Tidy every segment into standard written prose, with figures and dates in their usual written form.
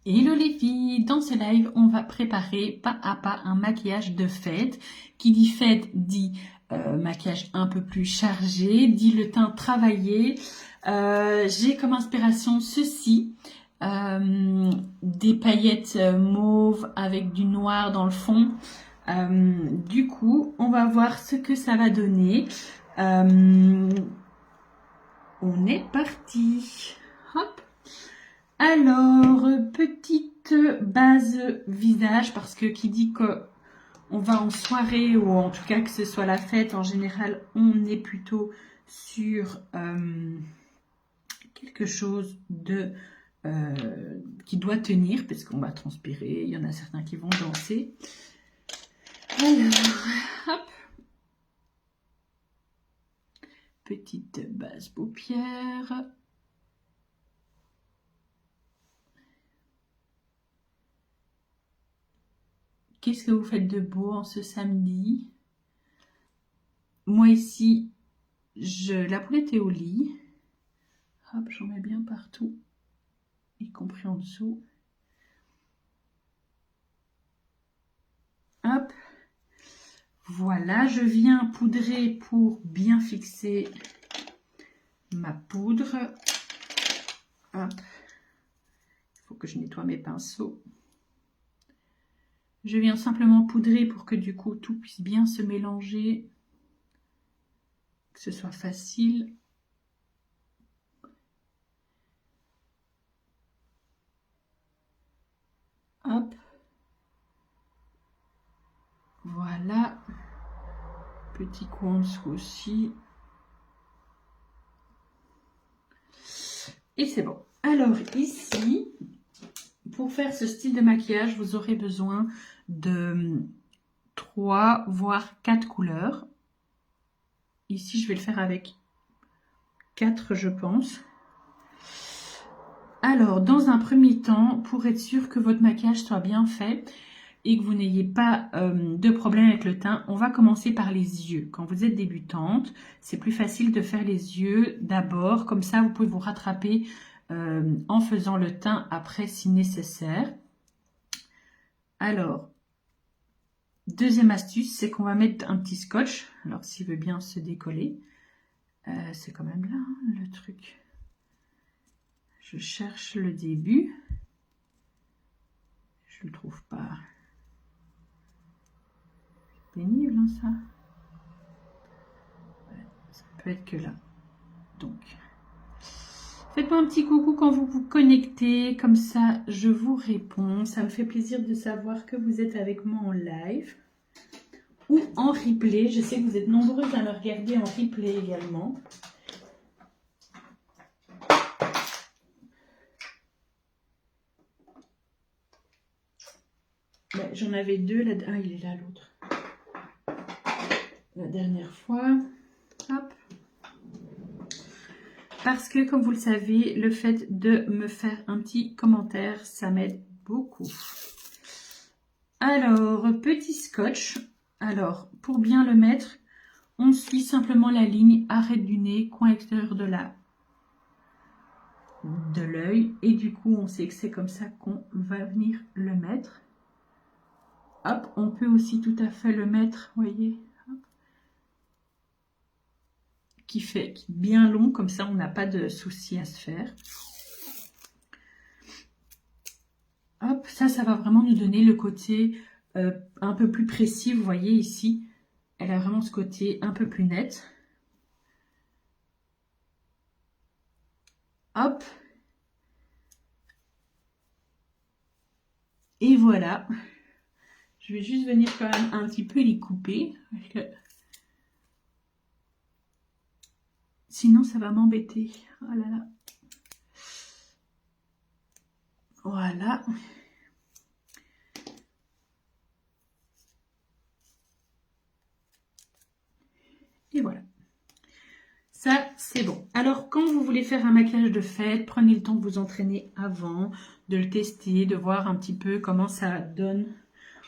Hello les filles, dans ce live, on va préparer pas à pas un maquillage de fête. Qui dit fête dit maquillage un peu plus chargé, dit le teint travaillé. J'ai comme inspiration ceci, des paillettes mauves avec du noir dans le fond. Du coup, on va voir ce que ça va donner. On est parti. Hop. Alors, petite base visage, parce que qui dit que on va en soirée, ou en tout cas que ce soit la fête, en général, on est plutôt sur quelque chose de qui doit tenir, parce qu'on va transpirer, il y en a certains qui vont danser. Alors, hop. Petite base paupière. Qu'est-ce que vous faites de beau en ce samedi? Moi ici, la poulette est au lit. Hop, j'en mets bien partout, y compris en dessous. Hop. Voilà, je viens poudrer pour bien fixer ma poudre. Hop. Il faut que je nettoie mes pinceaux. Je viens simplement poudrer pour que du coup tout puisse bien se mélanger, que ce soit facile. Hop. Voilà. Petit coup en dessous aussi. Et c'est bon. Alors ici, pour faire ce style de maquillage, vous aurez besoin de 3 voire 4 couleurs. Ici, je vais le faire avec 4, je pense. Alors, dans un premier temps, pour être sûr que votre maquillage soit bien fait et que vous n'ayez pas de problème avec le teint, on va commencer par les yeux. Quand vous êtes débutante, c'est plus facile de faire les yeux d'abord. Comme ça, vous pouvez vous rattraper en faisant le teint après si nécessaire. Alors, deuxième astuce, c'est qu'on va mettre un petit scotch. Alors, s'il veut bien se décoller. C'est quand même là, hein, le truc. Je cherche le début. Je ne le trouve pas. C'est pénible, hein, ça. Ouais, ça peut être que là. Donc, faites-moi un petit coucou quand vous vous connectez. Comme ça, je vous réponds. Ça me fait plaisir de savoir que vous êtes avec moi en live ou en replay. Je sais que vous êtes nombreuses à me regarder en replay également. Ouais, j'en avais deux. Là. Ah, il est là, l'autre. La dernière fois. Hop. Parce que, comme vous le savez, le fait de me faire un petit commentaire, ça m'aide beaucoup. Alors, petit scotch. Alors, pour bien le mettre, on suit simplement la ligne arrête du nez, coin extérieur de l'œil. Et du coup, on sait que c'est comme ça qu'on va venir le mettre. Hop, on peut aussi tout à fait le mettre, vous voyez, hop, qui fait bien long, comme ça on n'a pas de souci à se faire. Hop, ça va vraiment nous donner le côté un peu plus précis, vous voyez ici, elle a vraiment ce côté un peu plus net. Hop. Et voilà. Je vais juste venir quand même un petit peu les couper. Parce que sinon, ça va m'embêter. Oh là là. Voilà. Et voilà. Ça, c'est bon. Alors, quand vous voulez faire un maquillage de fête, prenez le temps de vous entraîner avant, de le tester, de voir un petit peu comment ça donne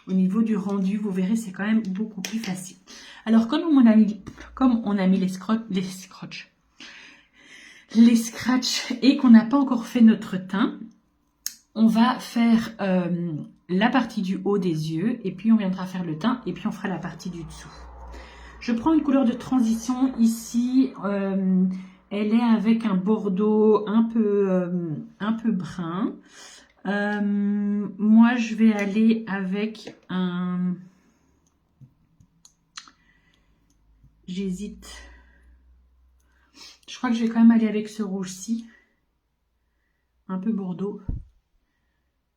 au niveau du rendu. Vous verrez, c'est quand même beaucoup plus facile. Alors, comme on a mis les scratchs et qu'on n'a pas encore fait notre teint, on va faire la partie du haut des yeux et puis on viendra faire le teint et puis on fera la partie du dessous. Je prends une couleur de transition ici, elle est avec un bordeaux un peu brun. Moi je vais aller avec un... J'hésite. Je crois que je vais quand même aller avec ce rouge-ci, un peu bordeaux,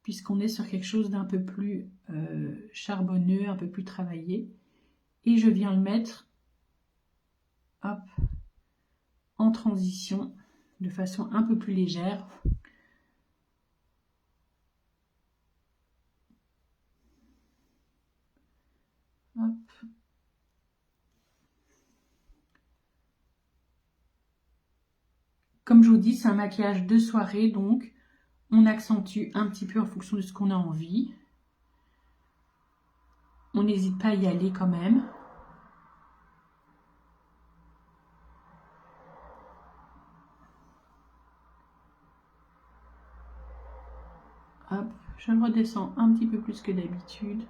puisqu'on est sur quelque chose d'un peu plus charbonneux, un peu plus travaillé. Et je viens le mettre, hop, en transition, de façon un peu plus légère. Hop. Comme je vous dis, c'est un maquillage de soirée, donc on accentue un petit peu en fonction de ce qu'on a envie. On n'hésite pas à y aller quand même. Hop, je le redescends un petit peu plus que d'habitude.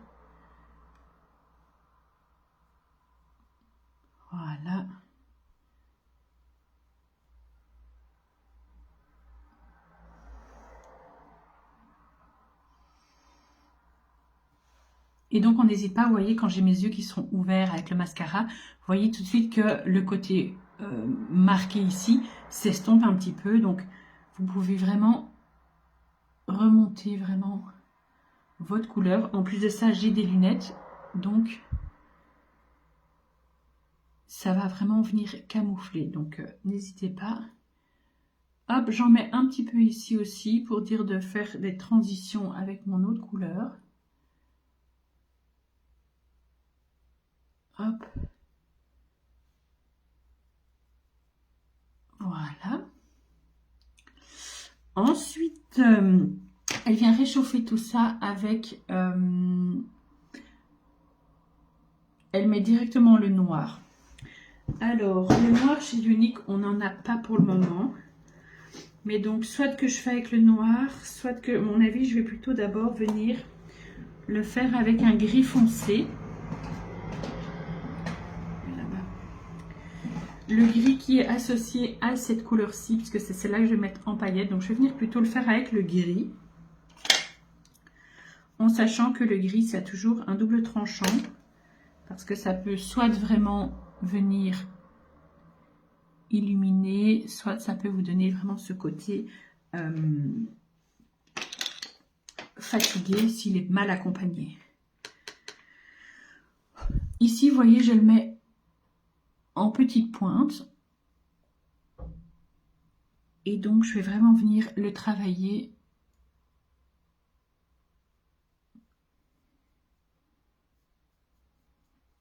Voilà. Et donc, on n'hésite pas, vous voyez, quand j'ai mes yeux qui sont ouverts avec le mascara, vous voyez tout de suite que le côté marqué ici s'estompe un petit peu. Donc, vous pouvez vraiment remonter vraiment votre couleur. En plus de ça, j'ai des lunettes, donc ça va vraiment venir camoufler. Donc, n'hésitez pas. Hop, j'en mets un petit peu ici aussi pour dire de faire des transitions avec mon autre couleur. Hop. Voilà. Ensuite, elle vient réchauffer tout ça avec... elle met directement le noir. Alors, le noir chez Unique, on n'en a pas pour le moment. Mais donc, soit que je fais avec le noir, soit que, à mon avis, je vais plutôt d'abord venir le faire avec un gris foncé. Le gris qui est associé à cette couleur-ci, puisque c'est celle-là que je vais mettre en paillettes. Donc, je vais venir plutôt le faire avec le gris. En sachant que le gris, ça a toujours un double tranchant. Parce que ça peut soit vraiment venir illuminer, soit ça peut vous donner vraiment ce côté fatigué s'il est mal accompagné. Ici, vous voyez, je le mets en petite pointe. Et donc, je vais vraiment venir le travailler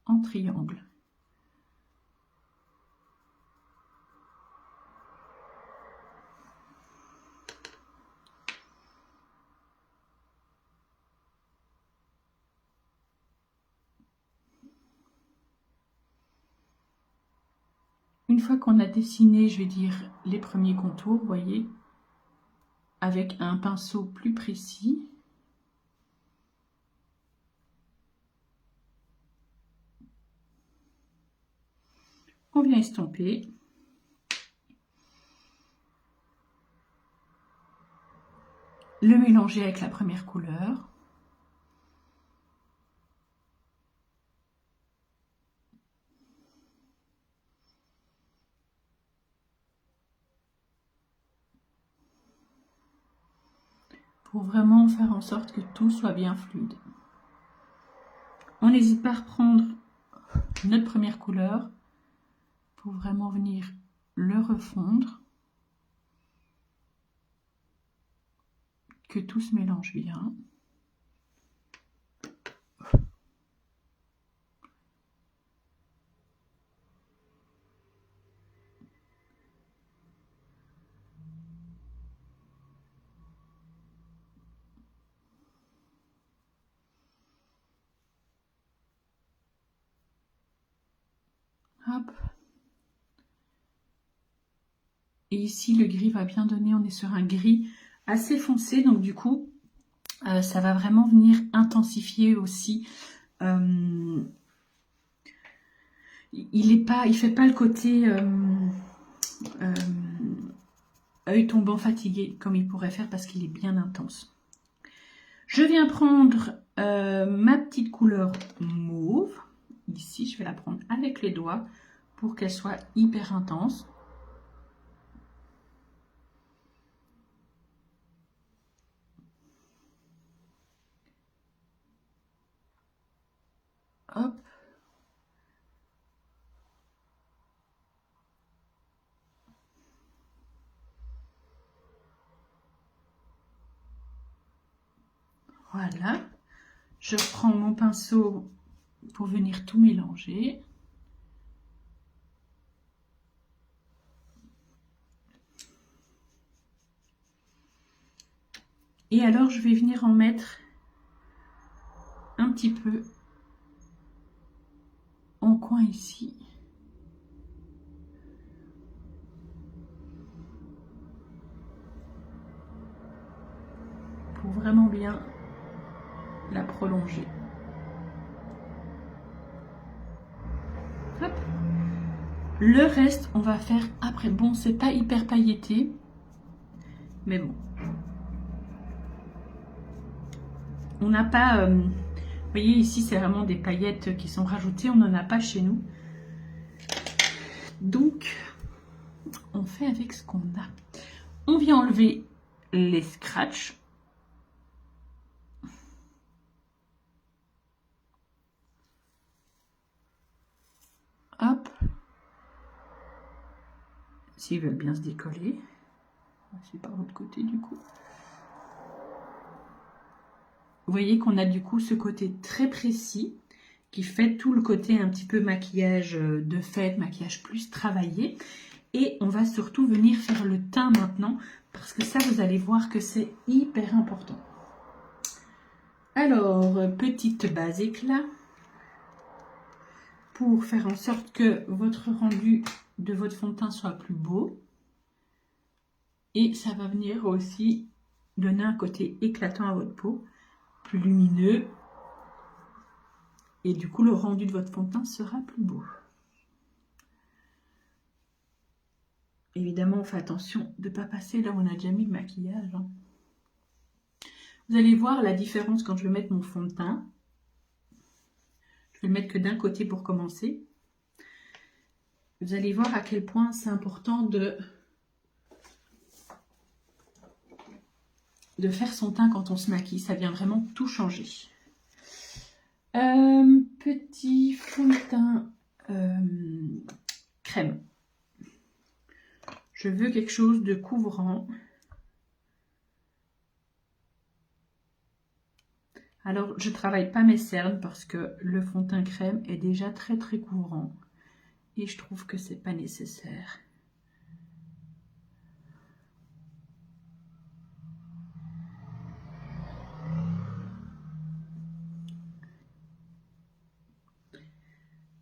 en triangle. Une fois qu'on a dessiné, je vais dire, les premiers contours, vous voyez, avec un pinceau plus précis, on vient estomper. Le mélanger avec la première couleur. Pour vraiment faire en sorte que tout soit bien fluide. On n'hésite pas à reprendre notre première couleur pour vraiment venir le refondre, que tout se mélange bien. Hop. Et ici, le gris va bien donner, on est sur un gris assez foncé, donc du coup, Ça va vraiment venir intensifier aussi. Il fait pas le côté œil tombant fatigué comme il pourrait faire parce qu'il est bien intense. Je viens prendre ma petite couleur mauve. Ici, je vais la prendre avec les doigts pour qu'elle soit hyper intense. Hop. Voilà. Je prends mon pinceau pour venir tout mélanger. Et alors, je vais venir en mettre un petit peu en coin ici. Pour vraiment bien la prolonger. Hop. Le reste, on va faire après. Bon, c'est pas hyper pailleté, mais bon. On n'a pas... vous voyez, ici, c'est vraiment des paillettes qui sont rajoutées. On n'en a pas chez nous. Donc, on fait avec ce qu'on a. On vient enlever les scratchs. Hop. S'ils veulent bien se décoller. C'est par l'autre côté du coup. Vous voyez qu'on a du coup ce côté très précis qui fait tout le côté un petit peu maquillage de fête, maquillage plus travaillé. Et on va surtout venir faire le teint maintenant parce que ça, vous allez voir que c'est hyper important. Alors, petite base éclat pour faire en sorte que votre rendu de votre fond de teint soit plus beau. Et ça va venir aussi donner un côté éclatant à votre peau, plus lumineux. Et du coup, le rendu de votre fond de teint sera plus beau. Évidemment, on fait attention de ne pas passer là où on a déjà mis le maquillage. Hein. Vous allez voir la différence quand je vais mettre mon fond de teint. Je vais le mettre que d'un côté pour commencer. Vous allez voir à quel point c'est important de faire son teint quand on se maquille. Ça vient vraiment tout changer. Petit fond de teint crème. Je veux quelque chose de couvrant. Alors, je ne travaille pas mes cernes parce que le fond de teint crème est déjà très très couvrant. Et je trouve que c'est pas nécessaire.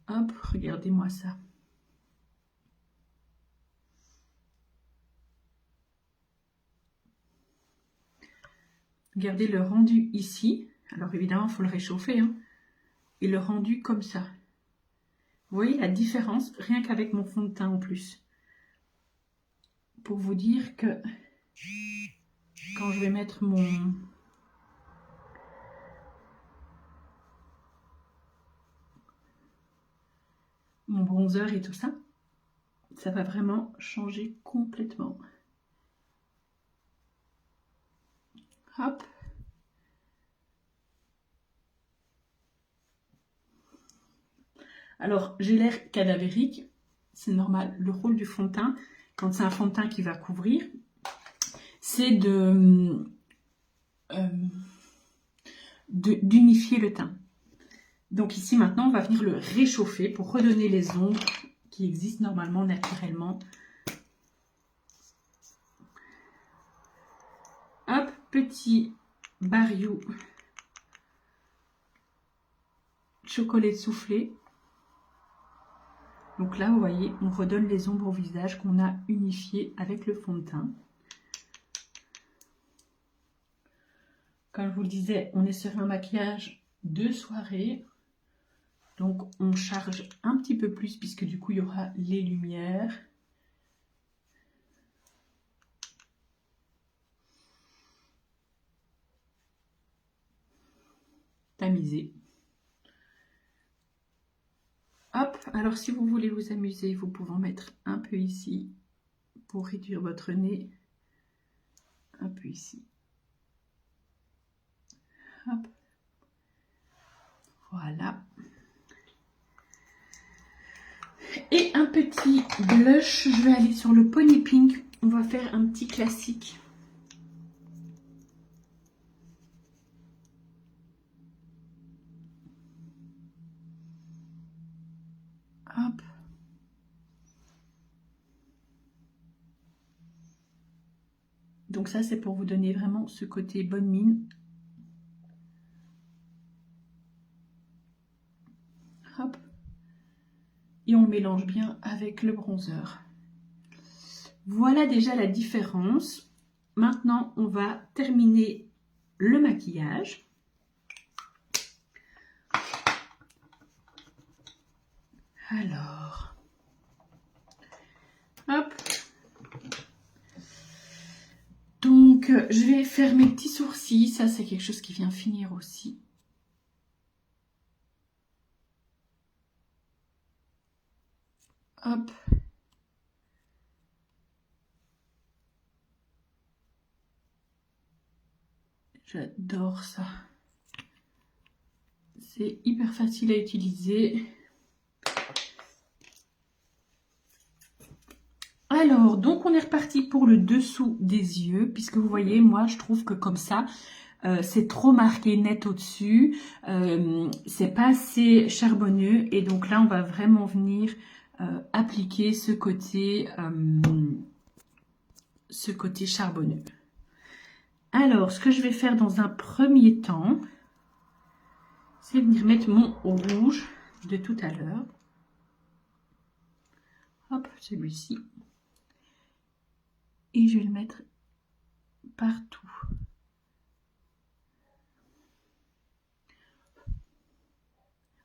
Hop, regardez-moi ça. Regardez le rendu ici. Alors évidemment, il faut le réchauffer. Hein, et le rendu comme ça. Vous voyez la différence, rien qu'avec mon fond de teint en plus. Pour vous dire que quand je vais mettre mon bronzer et tout ça, ça va vraiment changer complètement. Hop. Alors, j'ai l'air cadavérique, c'est normal. Le rôle du fond de teint, quand c'est un fond de teint qui va couvrir, c'est d'unifier le teint. Donc ici, maintenant, on va venir le réchauffer pour redonner les ombres qui existent normalement, naturellement. Hop, petit bariou chocolat soufflé. Donc là, vous voyez, on redonne les ombres au visage qu'on a unifié avec le fond de teint. Comme je vous le disais, on est sur un maquillage de soirée. Donc on charge un petit peu plus puisque du coup il y aura les lumières. Tamisé. Hop, alors si vous voulez vous amuser, vous pouvez en mettre un peu ici pour réduire votre nez. Un peu ici. Hop. Voilà. Et un petit blush, je vais aller sur le Pony Pink. On va faire un petit classique. Hop. Donc ça, c'est pour vous donner vraiment ce côté bonne mine. Hop. Et on le mélange bien avec le bronzer. Voilà déjà la différence. Maintenant, on va terminer le maquillage. Alors, hop. Donc, je vais faire mes petits sourcils. Ça, c'est quelque chose qui vient finir aussi. Hop. J'adore ça. C'est hyper facile à utiliser. Alors, donc on est reparti pour le dessous des yeux, puisque vous voyez, moi je trouve que comme ça, c'est trop marqué net au-dessus, c'est pas assez charbonneux, et donc là on va vraiment venir appliquer ce côté charbonneux. Alors, ce que je vais faire dans un premier temps, c'est venir mettre mon rouge de tout à l'heure. Hop, celui-ci. Et je vais le mettre partout. Vous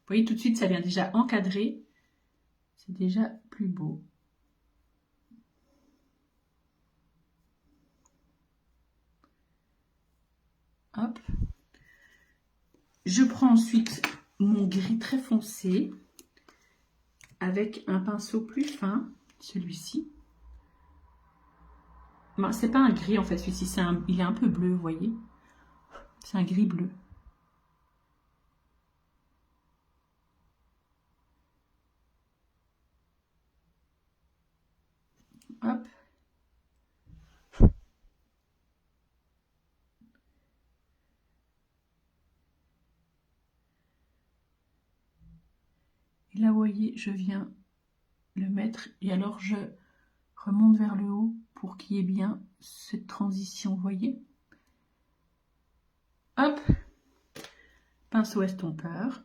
voyez, tout de suite, ça vient déjà encadrer. C'est déjà plus beau. Hop. Je prends ensuite mon gris très foncé avec un pinceau plus fin, celui-ci. Ben, c'est pas un gris en fait, celui-ci, il est un peu bleu, vous voyez. C'est un gris bleu. Hop. Et là, vous voyez, je viens le mettre et alors je remonte vers le haut pour qu'il y ait bien cette transition, vous voyez. Hop. Pinceau estompeur.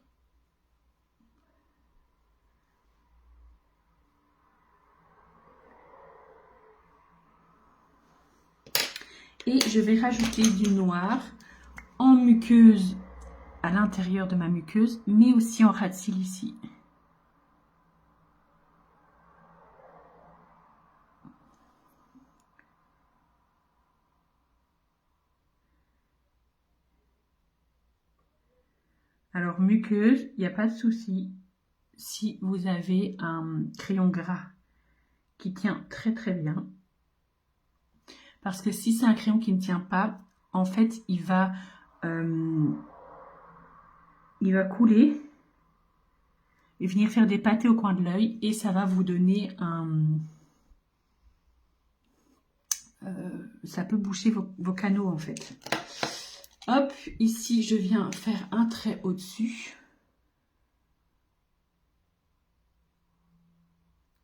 Et je vais rajouter du noir en muqueuse à l'intérieur de ma muqueuse, mais aussi en ras de cils ici. Alors muqueuse, il n'y a pas de souci si vous avez un crayon gras qui tient très très bien. Parce que si c'est un crayon qui ne tient pas, en fait, il va couler et venir faire des pâtés au coin de l'œil et ça va vous donner un... ça peut boucher vos canaux en fait. Hop, ici je viens faire un trait au-dessus.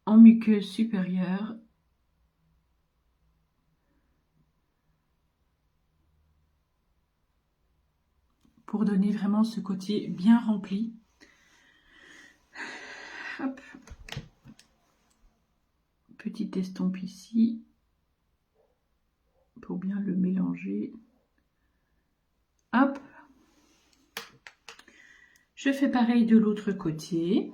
En muqueuse supérieure. Pour donner vraiment ce côté bien rempli. Hop. Petite estompe ici. Pour bien le mélanger. Je fais pareil de l'autre côté.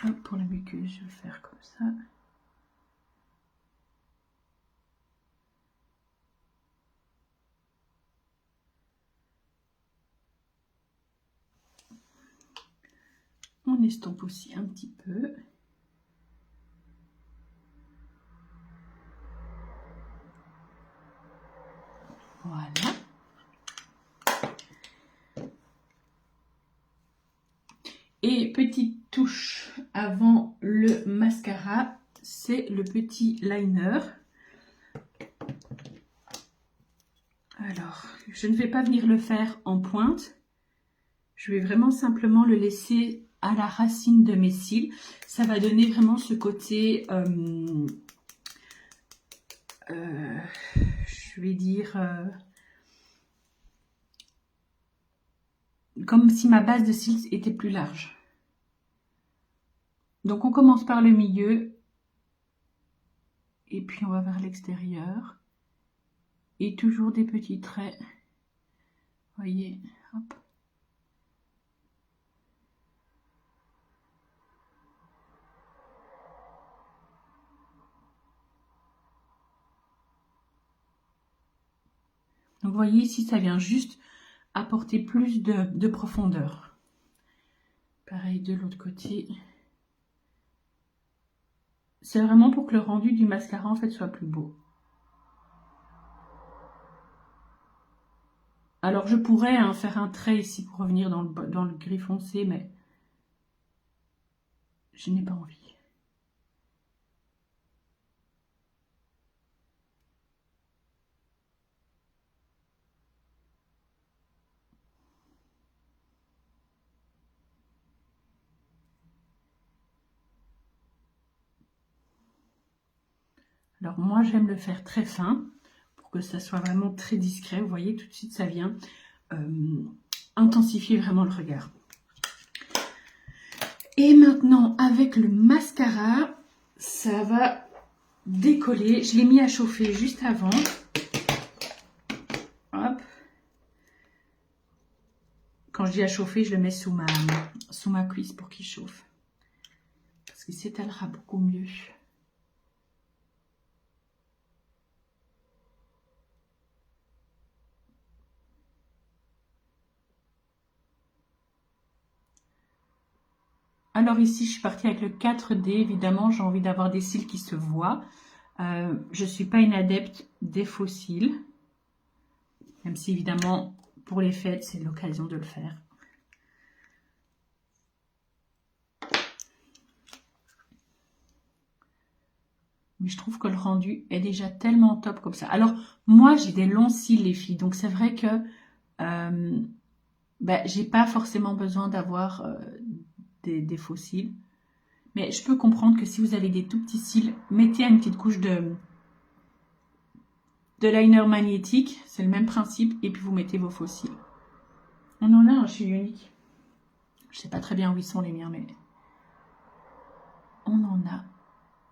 Hop, pour la muqueuse, je vais faire comme ça. On estompe aussi un petit peu. Voilà. Et petite touche avant le mascara, c'est le petit liner. Alors, je ne vais pas venir le faire en pointe. Je vais vraiment simplement le laisser à la racine de mes cils. Ça va donner vraiment ce côté, je vais dire, comme si ma base de cils était plus large. Donc on commence par le milieu et puis on va vers l'extérieur. Et toujours des petits traits. Voyez, hop. Donc vous voyez ici, ça vient juste apporter plus de profondeur. Pareil de l'autre côté. C'est vraiment pour que le rendu du mascara en fait soit plus beau. Alors je pourrais faire un trait ici pour revenir dans le gris foncé, mais je n'ai pas envie. Alors moi j'aime le faire très fin pour que ça soit vraiment très discret. Vous voyez tout de suite ça vient intensifier vraiment le regard. Et maintenant avec le mascara, ça va décoller. Je l'ai mis à chauffer juste avant. Hop. Quand je dis à chauffer, je le mets sous ma cuisse pour qu'il chauffe. Parce qu'il s'étalera beaucoup mieux. Alors ici, je suis partie avec le 4D. Évidemment, j'ai envie d'avoir des cils qui se voient. Je ne suis pas une adepte des faux cils. Même si, évidemment, pour les fêtes, c'est l'occasion de le faire. Mais je trouve que le rendu est déjà tellement top comme ça. Alors, moi, j'ai des longs cils, les filles. Donc, c'est vrai que j'ai pas forcément besoin d'avoir des faux cils. Mais je peux comprendre que si vous avez des tout petits cils, mettez une petite couche de liner magnétique. C'est le même principe. Et puis, vous mettez vos faux cils. On en a un chez Unique. Je sais pas très bien où ils sont les miens, mais on en a.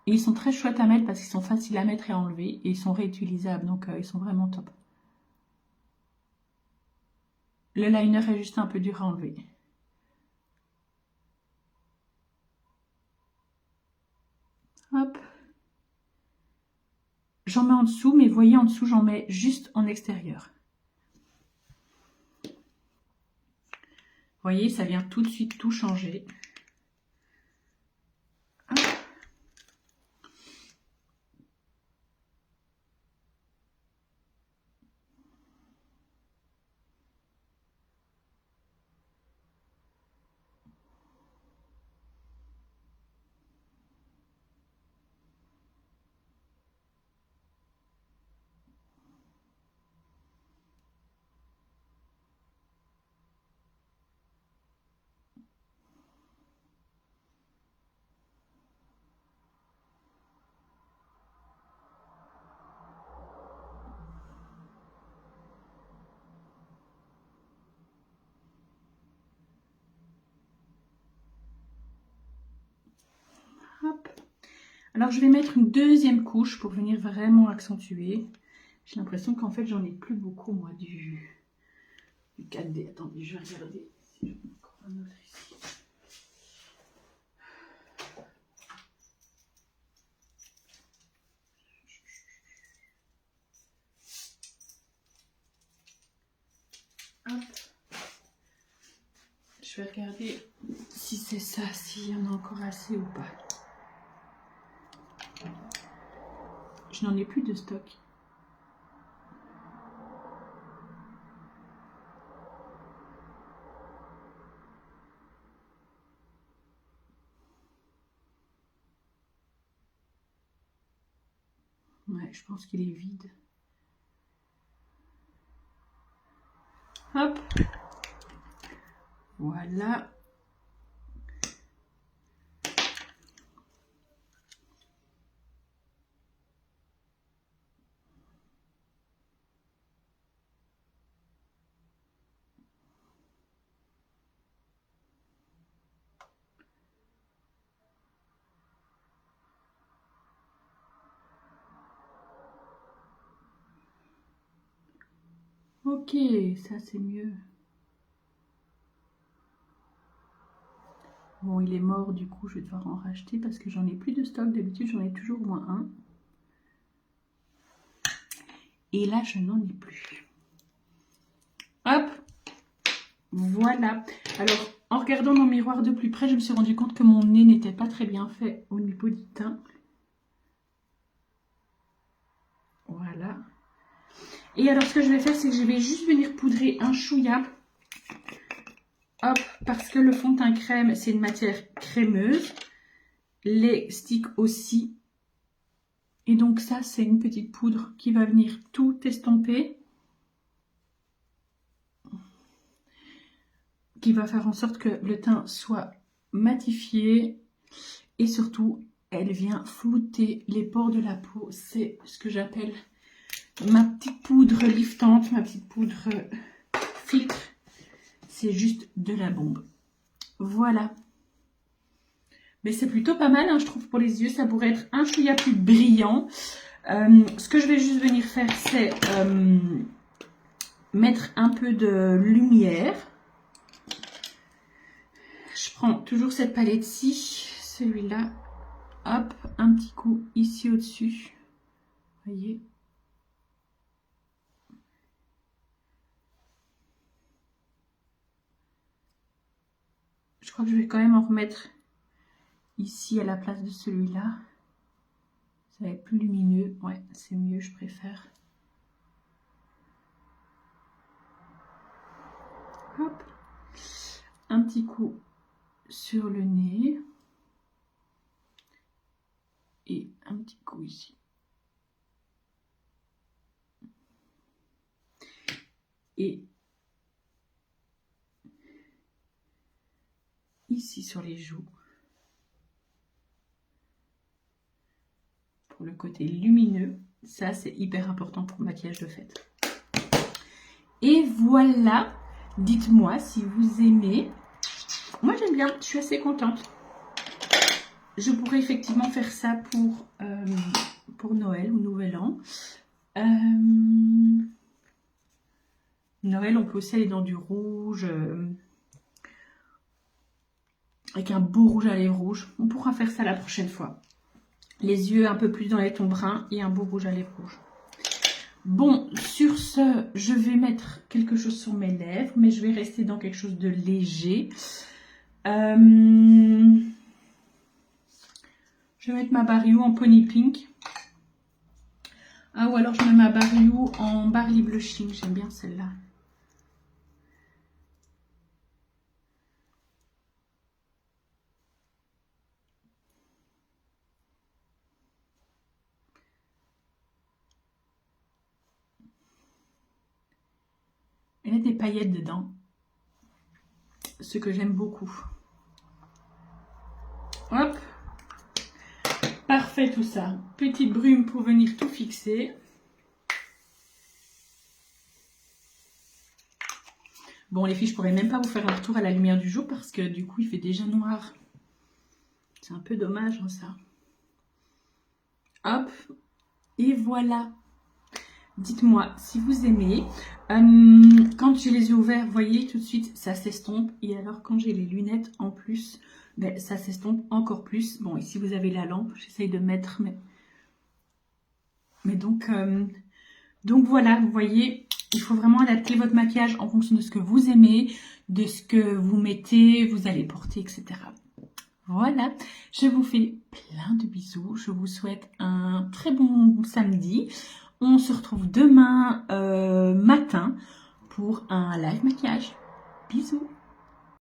Et ils sont très chouettes à mettre parce qu'ils sont faciles à mettre et à enlever. Et ils sont réutilisables, donc ils sont vraiment top. Le liner est juste un peu dur à enlever. Hop. J'en mets en dessous, mais voyez en dessous, j'en mets juste en extérieur. Vous voyez, ça vient tout de suite tout changer. Hop. Alors, je vais mettre une deuxième couche pour venir vraiment accentuer. J'ai l'impression qu'en fait, j'en ai plus beaucoup, moi, du 4D. Attendez, je vais regarder si j'en ai encore un autre ici. Hop. Je vais regarder si c'est ça, s'il y en a encore assez ou pas. Je n'en ai plus de stock. Ouais, je pense qu'il est vide. Hop. Voilà. Ok, ça c'est mieux. Bon, il est mort, du coup, je vais devoir en racheter parce que j'en ai plus de stock. D'habitude, j'en ai toujours au moins un. Et là, je n'en ai plus. Hop. Voilà. Alors, en regardant dans le miroir de plus près, je me suis rendu compte que mon nez n'était pas très bien fait au niveau du teint. Voilà. Et alors, ce que je vais faire, c'est que je vais juste venir poudrer un chouïa. Hop, parce que le fond de teint crème, c'est une matière crémeuse. Les sticks aussi. Et donc ça, c'est une petite poudre qui va venir tout estomper. Qui va faire en sorte que le teint soit matifié. Et surtout, elle vient flouter les pores de la peau. C'est ce que j'appelle ma petite poudre liftante, ma petite poudre filtre. C'est juste de la bombe. Voilà. Mais c'est plutôt pas mal, hein, je trouve, pour les yeux. Ça pourrait être un chouïa plus brillant. Ce que je vais juste venir faire, c'est mettre un peu de lumière. Je prends toujours cette palette-ci, celui-là. Hop, un petit coup ici au-dessus. Vous voyez ? Je crois que je vais quand même en remettre ici à la place de celui-là. Ça va être plus lumineux. Ouais, c'est mieux, je préfère. Hop. Un petit coup sur le nez. Et un petit coup ici. Et ici sur les joues. Pour le côté lumineux. Ça, c'est hyper important pour le maquillage de fête. Et voilà. Dites-moi si vous aimez. Moi, j'aime bien. Je suis assez contente. Je pourrais effectivement faire ça pour Noël ou Nouvel An. Noël, on peut aussi aller dans du rouge. Avec un beau rouge à lèvres rouge. On pourra faire ça la prochaine fois. Les yeux un peu plus dans les tons bruns et un beau rouge à lèvres rouge. Bon, sur ce, je vais mettre quelque chose sur mes lèvres, mais je vais rester dans quelque chose de léger. Je vais mettre ma Barry en Pony Pink. Ah, ou alors je mets ma Barry en Barley Blushing. J'aime bien celle-là. Elle a des paillettes dedans. Ce que j'aime beaucoup. Hop. Parfait tout ça. Petite brume pour venir tout fixer. Bon les filles, je pourrais même pas vous faire un retour à la lumière du jour parce que du coup il fait déjà noir. C'est un peu dommage hein, ça. Hop, et voilà. Dites-moi si vous aimez. Quand j'ai les yeux ouverts, vous voyez, tout de suite, ça s'estompe. Et alors, quand j'ai les lunettes en plus, ben, ça s'estompe encore plus. Bon, ici, vous avez la lampe. J'essaye de mettre, mais donc voilà, vous voyez, il faut vraiment adapter votre maquillage en fonction de ce que vous aimez, de ce que vous mettez, vous allez porter, etc. Voilà, je vous fais plein de bisous. Je vous souhaite un très bon samedi. On se retrouve demain matin pour un live maquillage. Bisous.